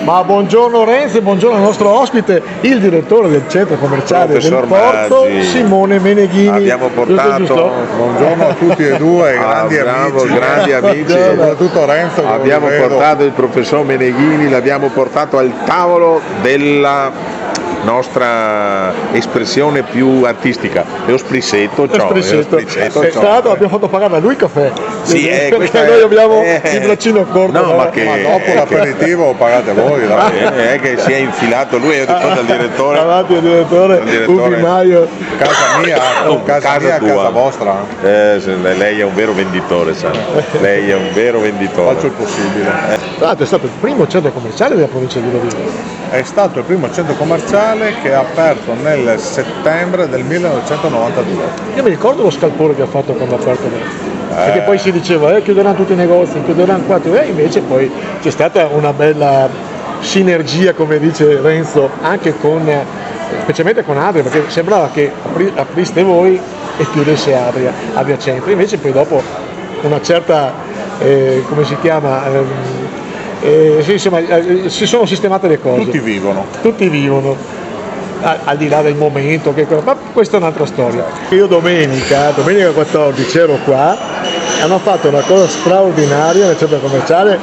Ma buongiorno Renzi, buongiorno al nostro ospite, il direttore del centro commerciale Professor del Porto, Maggi. Simone Meneghini. Abbiamo portato, Buongiorno a tutti e due, grandi amici. Soprattutto Renzo. Abbiamo portato il professor Meneghini, l'abbiamo portato al tavolo della nostra espressione più artistica, lo sprissetto, Tra l'altro abbiamo fatto pagare a lui il caffè. Sì, perché noi abbiamo il braccino corto. No, ma dopo l'aperitivo pagate voi. È che si è infilato lui e risponde al direttore. Davanti al direttore, Ubi Maio. Casa mia, casa tua. casa vostra. Lei è un vero venditore, sa. Lei è un vero venditore. Faccio il possibile. Tra l'altro è stato il primo centro commerciale della provincia di Rovigo. È stato il primo centro commerciale che ha aperto nel settembre del 1992. Io mi ricordo lo scalpore che ha fatto quando ha aperto perché poi si diceva chiuderanno tutti i negozi, chiuderanno quattro, e invece poi c'è stata una bella sinergia, come dice Renzo, anche con, specialmente con Adria, perché sembrava che apriste voi e chiudesse Adria Centro, invece poi dopo una certa, come si chiama, sì, insomma, si sono sistemate le cose. Tutti vivono. Al di là del momento, ma questa è un'altra storia. Io domenica 14 ero qua e hanno fatto una cosa straordinaria nel centro commerciale,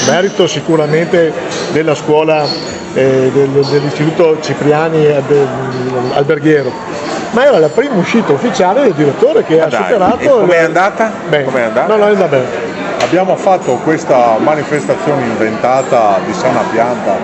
merito sicuramente della scuola dell'istituto Cipriani alberghiero, ma era la prima uscita ufficiale del direttore che ha superato. E com'è andata? Bene. Com'è andata? No, è andata bene. Abbiamo fatto questa manifestazione inventata di sana pianta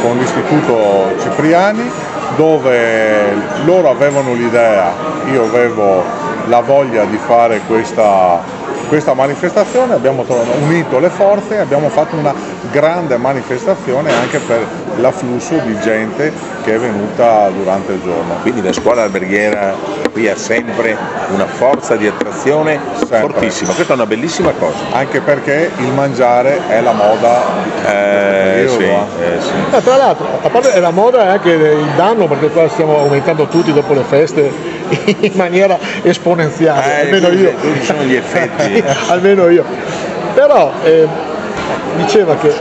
con l'istituto Cipriani, dove loro avevano l'idea, io avevo la voglia di fare questa manifestazione, abbiamo unito le forze e abbiamo fatto una grande manifestazione anche per l'afflusso di gente che è venuta durante il giorno. Quindi la scuola alberghiera qui ha sempre una forza di attrazione fortissima, questa è una bellissima cosa. Anche perché il mangiare è la moda del periodo. Sì. Tra l'altro, a parte la moda è anche il danno, perché qua stiamo aumentando tutti dopo le feste in maniera esponenziale, almeno io. Sono gli effetti. Almeno io. Però diceva che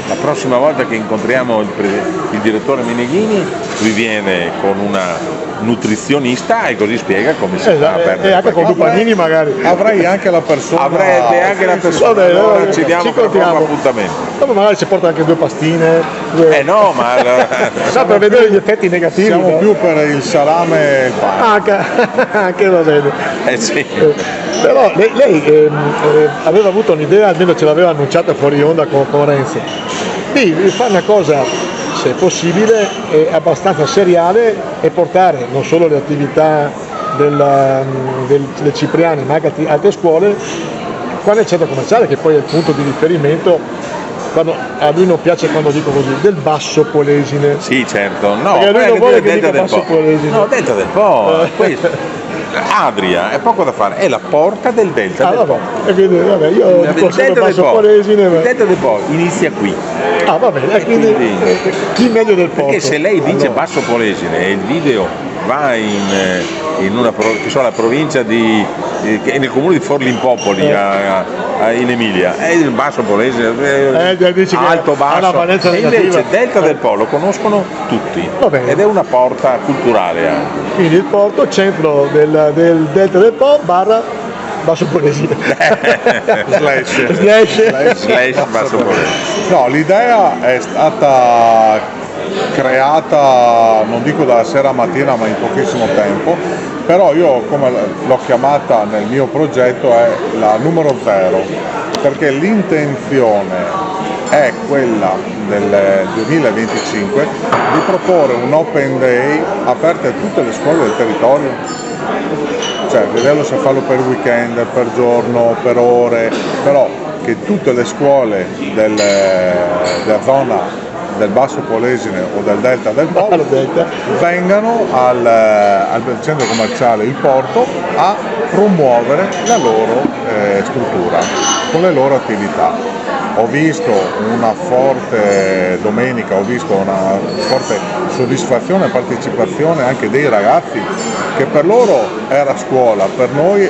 la prossima volta che incontriamo il direttore Meneghini, lui viene con una nutrizionista e così spiega come si fa a perdere. E anche con due panini magari. Avrei anche la persona. Avrebbe anche la persona. Vabbè, allora ci diamo per un appuntamento. Dopo magari ci porta anche due pastine. No, ma per vedere gli effetti negativi. Siamo più per il salame e il pane. Anche va bene. Sì. Però lei aveva avuto un'idea, almeno ce l'aveva annunciata fuori onda con Renzi, di fare una cosa, se possibile, abbastanza seriale e portare non solo le attività del Cipriani ma anche altre scuole qua nel centro commerciale, che poi è il punto di riferimento. A lui non piace quando dico così, del Basso Polesine. Sì, certo. No, perché lui non vuole che dica Delta Basso Polesine. No, Delta del Po. Adria, è poco da fare, è la porta del Delta del Po. E quindi vabbè, io dico sempre Basso Polesine. Il Delta del Po inizia qui. Va bene, quindi chi meglio del Porto. Perché se lei dice Basso Polesine e il video va in la provincia nel comune di Forlimpopoli in Emilia, è il Basso Polesine, alto, basso, e invece Delta del Po lo conoscono tutti ed è una porta culturale anche. Quindi il Porto, centro del Delta del Po / Basso Polesine. Slash Basso Polesine. No, l'idea è stata creata, non dico dalla sera a mattina, ma in pochissimo tempo, però io, come l'ho chiamata nel mio progetto, è la numero 0, perché l'intenzione è quella del 2025 di proporre un open day aperto a tutte le scuole del territorio, cioè vederlo se farlo per weekend, per giorno, per ore, però che tutte le scuole della zona del Basso Polesine o del Delta del Po vengano al centro commerciale Il Porto a promuovere la loro struttura con le loro attività. Ho visto una forte domenica, ho visto una forte soddisfazione e partecipazione anche dei ragazzi, che per loro era scuola, per noi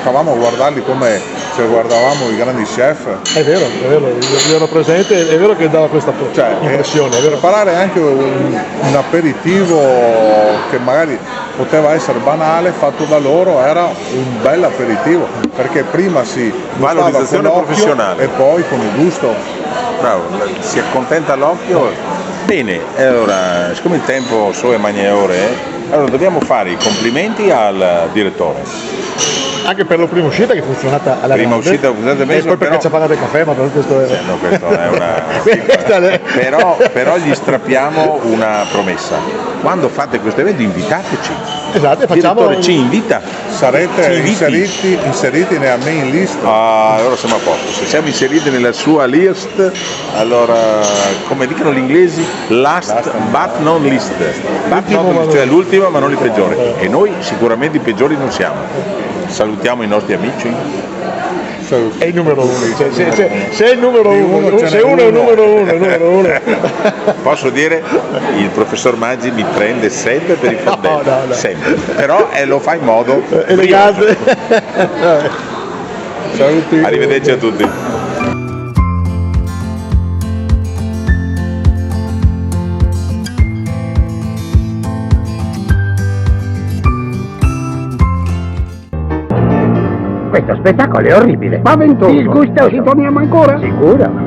stavamo a guardarli come se guardavamo i grandi chef. È vero, io ero presente, è vero che dava questa impressione. È vero. Preparare anche un aperitivo che magari poteva essere banale, fatto da loro era un bel aperitivo, perché prima si gustava con Valorizzazione l'occhio professionale. e poi con il gusto. Bravo, si accontenta l'occhio. Bene, allora, siccome il tempo so e magna ore, allora dobbiamo fare i complimenti al direttore. Anche per la prima uscita che è funzionata alla Prima grande. uscita funzionata E benissimo, poi perché però- ci ha pagato il caffè, ma per questo è... No, questo è una... Questa è- però gli strappiamo una promessa. Quando fate questo evento invitateci. Esatto, e Il facciamo... direttore ci invita. Sarete Ci inviti. inseriti nella main list. Ah, allora siamo a posto. Se siamo inseriti nella sua list, allora, come dicono gli inglesi, last but not least. Cioè l'ultima ma non il peggiore. E noi sicuramente i peggiori non siamo. Salutiamo i nostri amici. È il numero uno, se è il numero Di uno, uno ce se n'è uno è il uno. numero uno. Posso dire, il professor Maggi mi prende sempre per i fondelli, no. sempre. Però lo fa in modo Elegante. Saluti. Arrivederci a tutti. Questo spettacolo è orribile. Ma ventoso. Disgustoso. Ci torniamo ancora? Sicuro.